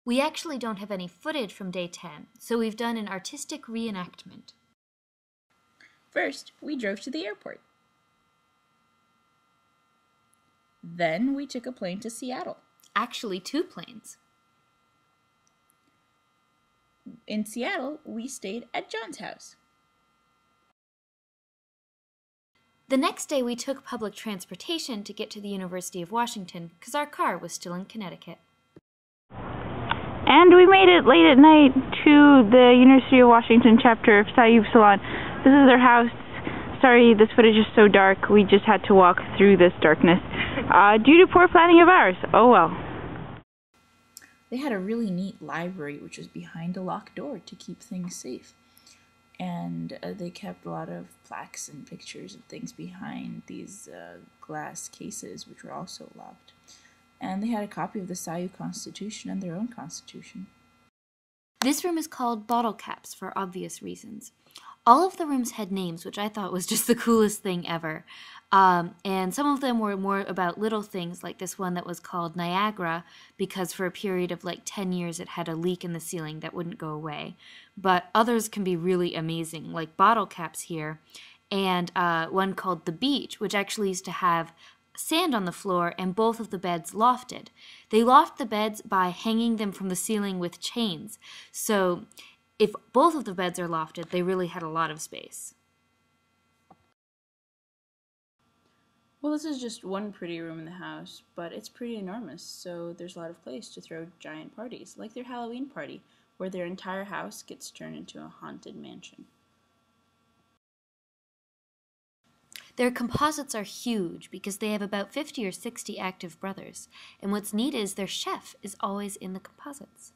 We actually don't have any footage from day 10, so we've done an artistic reenactment. First, we drove to the airport. Then we took a plane to Seattle. Actually, 2 planes. In Seattle, we stayed at John's house. The next day we took public transportation to get to the University of Washington because our car was still in Connecticut. And we made it late at night to the University of Washington chapter of Psi Upsilon. This is their house. Sorry, this footage is so dark. We just had to walk through this darkness due to poor planning of ours. Oh well. They had a really neat library which was behind a locked door to keep things safe. And they kept a lot of plaques and pictures and things behind these glass cases, which were also locked. And they had a copy of the Psi Constitution and their own constitution. This room is called Bottle Caps for obvious reasons. All of the rooms had names, which I thought was just the coolest thing ever. And some of them were more about little things, like this one that was called Niagara, because for a period of like 10 years it had a leak in the ceiling that wouldn't go away. But others can be really amazing, like Bottle Caps here, and one called The Beach, which actually used to have sand on the floor and both of the beds lofted. They loft the beds by hanging them from the ceiling with chains. So if both of the beds are lofted, they really had a lot of space. Well, this is just one pretty room in the house, but it's pretty enormous, so there's a lot of place to throw giant parties, like their Halloween party, where their entire house gets turned into a haunted mansion. Their composites are huge because they have about 50 or 60 active brothers, and what's neat is their chef is always in the composites.